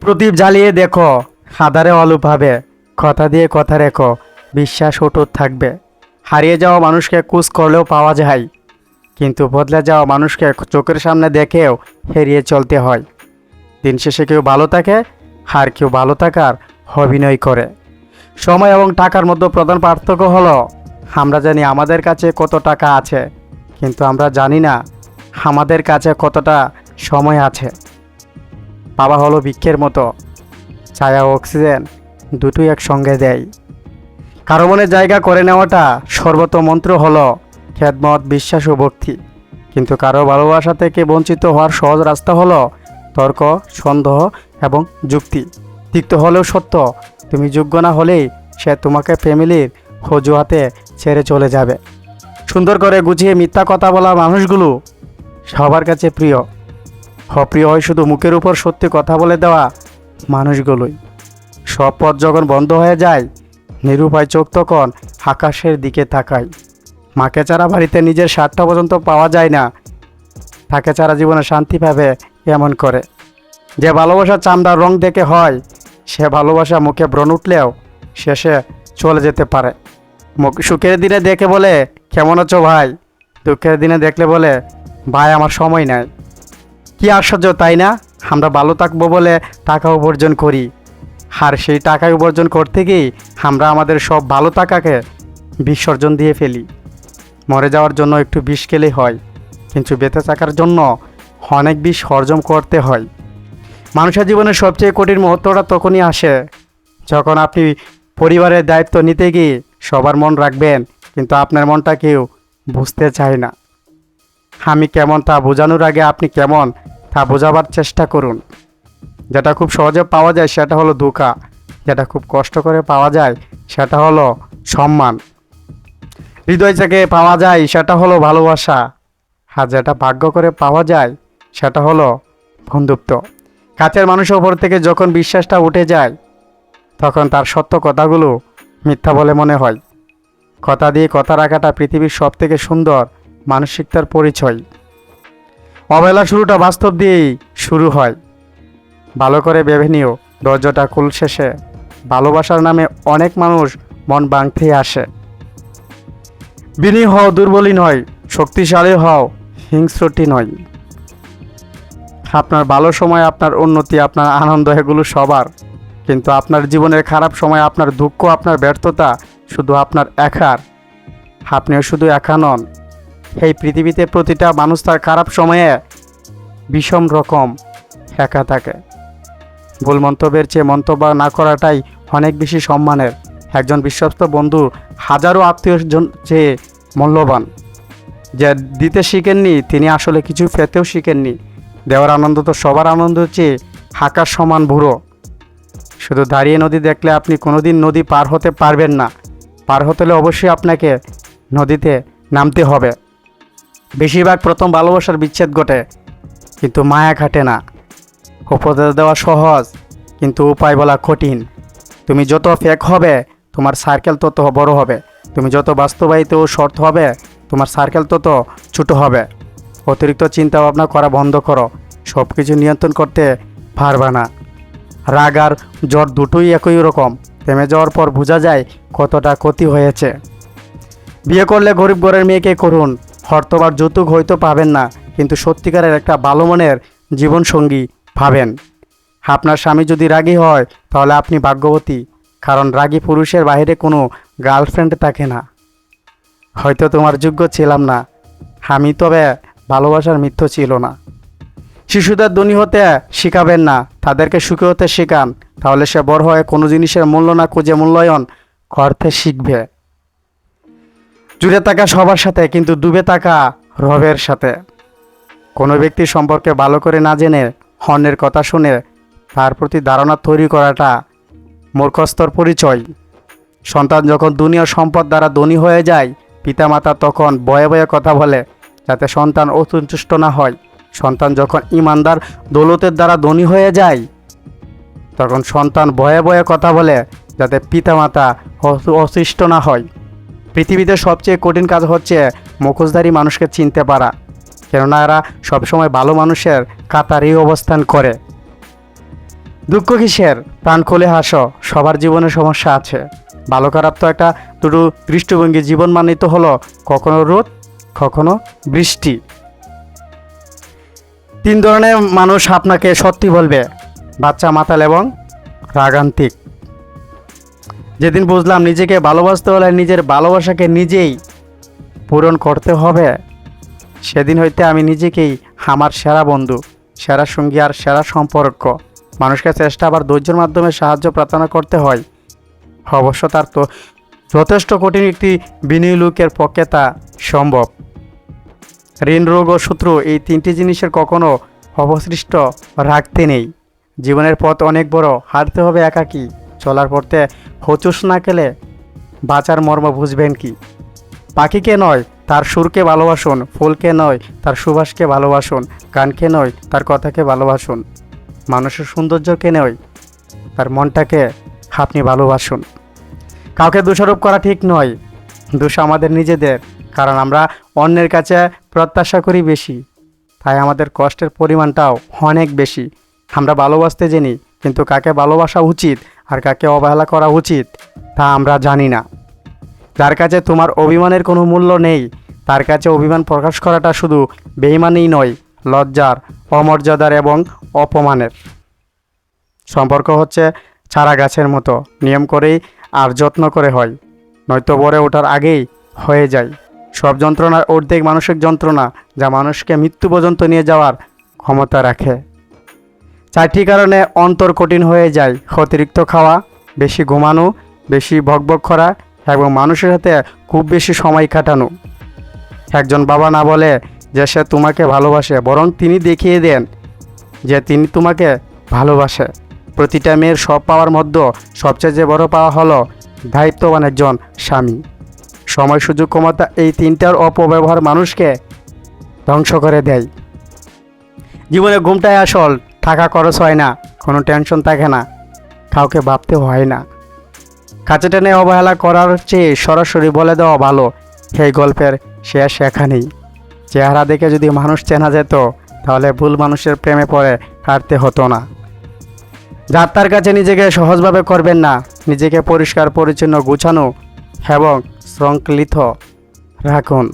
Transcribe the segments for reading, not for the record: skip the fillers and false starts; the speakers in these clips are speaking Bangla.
প্রদীপ জ্বালিয়ে দেখো, আঁধারে আলো পাবে। কথা দিয়ে কথা রেখো, বিশ্বাস অটুট থাকবে। হারিয়ে যাওয়া মানুষকে কুচ করলেও পাওয়া যায়, কিন্তু বদলে যাওয়া মানুষকে চোখের সামনে দেখেও হেরিয়ে চলতে হয়। দিন শেষে কেউ ভালো থাকে, আর কেউ ভালো থাকার অভিনয় করে। সময় এবং টাকার মধ্যে প্রধান পার্থক্য হলো, আমরা জানি আমাদের কাছে কত টাকা আছে, কিন্তু আমরা জানি না আমাদের কাছে কতটা সময় আছে। বাবা হলো বৃক্ষের মতো, ছায়া ও অক্সিজেন দুটোই একসঙ্গে দেয়। কারো মনে জায়গা করে নেওয়াটা সর্বোত্তম মন্ত্র হলো খেদমত, বিশ্বাস ও ভক্তি। কিন্তু কারো ভালোবাসা থেকে বঞ্চিত হওয়ার সহজ রাস্তা হলো তর্ক, সন্দেহ এবং যুক্তি। তিক্ত হলেও সত্য, তুমি যোগ্য না হলেই সে তোমাকে ফ্যামিলির অজুহাতে ছেড়ে চলে যাবে। সুন্দর করে গুছিয়ে মিথ্যা কথা বলা মানুষগুলো সবার কাছে প্রিয়। অপ্রিয় হয় শুধু মুখের উপর সত্যি কথা বলে দেওয়া মানুষগুলোই। সব পথ যখন বন্ধ হয়ে যায়, নিরুপায় চোখ তখন আকাশের দিকে তাকায়। মাকে ছাড়া বাড়িতে নিজের স্বার্থ পর্যন্ত পাওয়া যায় না, তাকে ছাড়া জীবনে শান্তি পাবে এমন করে। যে ভালোবাসা চামড়ার রং দেখে হয়, সে ভালোবাসা মুখে ব্রণ উঠলেও শেষে চলে যেতে পারে। সুখের দিনে দেখে বলে কেমন আছো ভাই, দুঃখের দিনে দেখলে বলে ভাই আমার সময় নাই। কি আশ্চর্য তাই না? আমরা ভালো থাকবো বলে টাকা উপার্জন করি, আর সেই টাকা উপার্জন করতে গিয়ে আমরা আমাদের সব ভালো থাকাকে বিসর্জন দিয়ে ফেলি। মরে যাওয়ার জন্য একটু বিষ খেলেই হয়, কিন্তু বেঁচে থাকার জন্য অনেক বিষ হজম করতে হয়। মানুষের জীবনের সবচেয়ে কঠিন মুহূর্তটা তখনই আসে যখন আপনি পরিবারের দায়িত্ব নিতে গিয়ে সবার মন রাখবেন, কিন্তু আপনার মনটা কেউ বুঝতে চায় না। আমি কেমন তা বোঝানোর আগে আপনি কেমন তা বোঝাবার চেষ্টা করুন। যেটা খুব সহজে পাওয়া যায় সেটা হলো ধোঁকা, যেটা খুব কষ্ট করে পাওয়া যায় সেটা হলো সম্মান। হৃদয় থেকে পাওয়া যায় সেটা হলো ভালোবাসা, আর যেটা ভাগ্য করে পাওয়া যায় সেটা হলো বন্ধুত্ব। কাছের মানুষের ওপর থেকে যখন বিশ্বাসটা উঠে যায়, তখন তার সত্য কথাগুলো মিথ্যা বলে মনে হয়। কথা দিয়ে কথা রাখাটা পৃথিবীর সব থেকে সুন্দর মানসিকতার পরিচয়। অবহেলা শুরুটা বাস্তব দিয়েই শুরু হয়। ভালো করে ভেবে নিও, দরজাটা খুল শেষে ভালোবাসার নামে অনেক মানুষ মন ভাঙতে আসে। বিনয়ী হও, দুর্বলই নয়, শক্তিশালী হও, হিংস্রটি নয়। আপনার ভালো সময়, আপনার উন্নতি, আপনার আনন্দ এগুলো সবার, কিন্তু আপনার জীবনের খারাপ সময়, আপনার দুঃখ, আপনার ব্যর্থতা শুধু আপনার একার। আপনিও শুধু একা নন। এই পৃথিবীতে প্রতিটা মানুষ তার খারাপ সময়ে বিষম রকম একা থাকে। ভুল মন্তব্যের চেয়ে মন্তব্য না করাটাই অনেক বেশি সম্মানের। একজন বিশ্বস্ত বন্ধু হাজারো আত্মীয়জন চেয়ে মূল্যবান। যে দিতে শিখেননি তিনি আসলে কিছু পেতেও শিখেননি। দেওয়ার আনন্দ তো সবার আনন্দ চেয়ে আকাশ সমান বুড়ো। শুধু দাঁড়িয়ে নদী দেখলে আপনি কোনোদিন নদী পার হতে পারবেন না। পার হতে হলে অবশ্যই আপনাকে নদীতে নামতে হবে। বেশিরভাগ প্রথম ভালোবাসার বিচ্ছেদ ঘটে, কিন্তু মায়া কাটে না। উপদেশ দেওয়া সহজ, কিন্তু উপায় বলা কঠিন। তুমি যত ফেক হবে, তোমার সার্কেল তত বড় হবে। তুমি যত বাস্তবায়িত ও শর্ত হবে, তোমার সার্কেল তত ছোটো হবে। অতিরিক্ত চিন্তা ভাবনা করা বন্ধ করো, সব কিছু নিয়ন্ত্রণ করতে পারবে না। রাগ আর জ্বর দুটোই একই রকম, থেমে যাওয়ার পর বোঝা যায় কতটা ক্ষতি হয়েছে। বিয়ে করলে গরিব ঘরের মেয়েকে করুন। অর্থবার যৌতুক হয়তো পাবেন না, কিন্তু সত্যিকারের একটা ভালো মনের জীবনসঙ্গী পাবেন। আপনার স্বামী যদি রাগী হয়, তাহলে আপনি ভাগ্যবতী, কারণ রাগী পুরুষের বাইরে কোনো গার্লফ্রেন্ড থাকে না। হয়তো তোমার যোগ্য ছিলাম না আমি, তবে ভালোবাসার মিথ্য ছিল না। শিশুদের ধনী হতে শেখাবেন না, তাদেরকে সুখী হতে শেখান, তাহলে সে বড় হয়ে কোনো জিনিসের মূল্য না খুঁজে মূল্যায়ন করতে শিখবে। জুড়ে থাকা সবার সাথে, কিন্তু ডুবে থাকা রবের সাথে। কোনো ব্যক্তির সম্পর্কে ভালো করে না জেনে অন্যের কথা শুনে তার প্রতি ধারণা তৈরি করাটা মূর্খস্তর পরিচয়। সন্তান যখন দুনিয়ার সম্পদ দ্বারা ধনী হয়ে যায়, পিতামাতা তখন ভয়ে ভয়ে কথা বলে যাতে সন্তান অসন্তুষ্ট না হয়। সন্তান যখন ইমানদার দৌলতের দ্বারা ধনী হয়ে যায়, তখন সন্তান ভয়ে ভয়ে কথা বলে যাতে পিতামাতা অসৃষ্ট না হয়। পৃথিবীতে সবচেয়ে কঠিন কাজ হচ্ছে মুখোশধারী মানুষকে চিনতে পারা, কেননা এরা সবসময় ভালো মানুষের কাতারেই অবস্থান করে। দুঃখ কিসের, প্রাণ খুলে হাসো, সবার জীবনে সমস্যা আছে। ভালো খারাপ তো একটা দুটো দৃষ্টিভঙ্গি। জীবন মানেই তো হলো কখনো রোদ, কখনো বৃষ্টি। তিন ধরনের মানুষ আপনাকে সত্যি বলবে: বাচ্চা, মাতাল এবং রাগান্তিক। যেদিন বুঝলাম নিজেকে ভালোবাসতে হলে নিজের ভালোবাসাকে নিজেই পূরণ করতে হবে, সেদিন হইতে আমি নিজেকেই আমার সেরা বন্ধু, সেরা সঙ্গী আর সেরা সম্পর্ক। মানুষকে চেষ্টা আবার ধৈর্যের মাধ্যমে সাহায্য প্রার্থনা করতে হয়। অবশ্য তার তো যথেষ্ট কঠিন, একটি বিনয়ী লোকের পক্ষে তা সম্ভব। ঋণ, রোগ ও শত্রু, এই তিনটি জিনিসের কখনো অবশিষ্ট রাখতে নেই। জীবনের পথ অনেক বড়, হাঁটতে হবে একাকী। চলার পথে হোঁচট না খেলে বাঁচার মর্ম বুঝবেন কি? পাখিকে নয় তার সুরকে ভালোবাসুন, ফুলকে নয় তার সুবাসকে ভালোবাসুন, গানকে নয় তার কথাকে ভালোবাসুন, মানুষের সৌন্দর্যকে নয় তার মনটাকে আপনি ভালোবাসুন। কাউকে দোষারোপ করা ঠিক নয়, দোষ আমাদের নিজেদের, কারণ আমরা অন্যের কাছে প্রত্যাশা করি বেশি, তাই আমাদের কষ্টের পরিমাণটাও অনেক বেশি। আমরা ভালোবাসতে জানি, কিন্তু কাকে ভালোবাসা উচিত আর কাকে অবহেলা করা উচিত তা আমরা জানি না। যার কাছে তোমার অভিমানের কোনো মূল্য নেই, তার কাছে অভিমান প্রকাশ করাটা শুধু বেইমানই নয়, লজ্জার, অমর্যাদার এবং অপমানের। সম্পর্ক হচ্ছে চারা গাছের মতো, নিয়ম করেই আর যত্ন করে হয়, নয়তো ভরে ওঠার আগেই হয়ে যায়। সব যন্ত্রণার অর্ধেক মানসিক যন্ত্রণা, যা মানুষকে মৃত্যু পর্যন্ত নিয়ে যাওয়ার ক্ষমতা রাখে। চারটি কারণে অন্তর কঠিন হয়ে যায়: অতিরিক্ত খাওয়া, বেশি ঘুমানো, বেশি বকবক করা এবং মানুষের সাথে খুব বেশি সময় কাটানো। একজন বাবা না বলে যে সে তোমাকে ভালোবাসে, বরং তিনি দেখিয়ে দেন যে তিনি তোমাকে ভালোবাসে। প্রতিটা মেয়ের সব পাওয়ার মধ্যে সবচেয়ে যে বড় পাওয়া হলো দায়িত্ববান একজন স্বামী। সময়, সুযোগ, ক্ষমতা, এই তিনটার অপব্যবহার মানুষকে ধ্বংস করে দেয়। জীবনে ঘুমটাই আসল, টাকা খরচ হয় না, কোনো টেনশন থাকে না, কাউকে ভাবতে হয় না। কাছে টেনে অবহেলা করার চেয়ে সরাসরি বলে দেওয়া ভালো। এই গল্পের শেষ এখানেই। চেহারা দেখে যদি মানুষ চেনা যেত, তাহলে ভুল মানুষের প্রেমে পড়ে কাটতে হতো না। যাত্রার কাছে নিজেকে সহজভাবে করবেন না, নিজেকে পরিষ্কার পরিচ্ছন্ন, গুছানো এবং শৃঙ্খলিত রাখুন।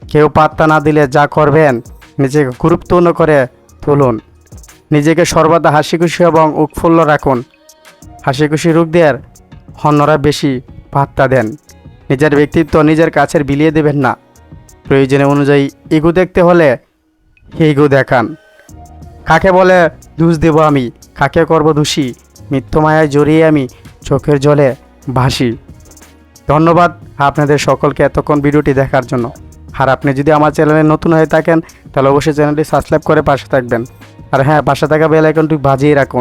কেউ পাত্তা না দিলে যা করবেন, নিজেকে গুরুত্বপূর্ণ করে তুলুন। নিজেকে সর্বদা হাসি খুশি এবং উৎফুল্ল রাখুন। হাসি খুশি লোকদের অন্যরা বেশি পাত্তা দেন। নিজের ব্যক্তিত্ব নিজের কাছের বিলিয়ে দেবেন না। প্রয়োজনে অনুযায়ী ইগো দেখতে হলে ইগো দেখান। কাকে বলে দোষ দেব আমি, কাকে করব দোষী, মিথ্য মায়ায় জড়িয়ে আমি চোখের জলে ভাসি। ধন্যবাদ আপনাদের সকলকে এতক্ষণ ভিডিওটি দেখার জন্য। আর আপনি যদি আমার চ্যানেলে নতুন হয়ে থাকেন, তাহলে অবশ্যই চ্যানেলটি সাবস্ক্রাইব করে পাশে থাকবেন। আর হ্যাঁ, পাশে থাকা বেল আইকনটি বাজিয়ে রাখুন।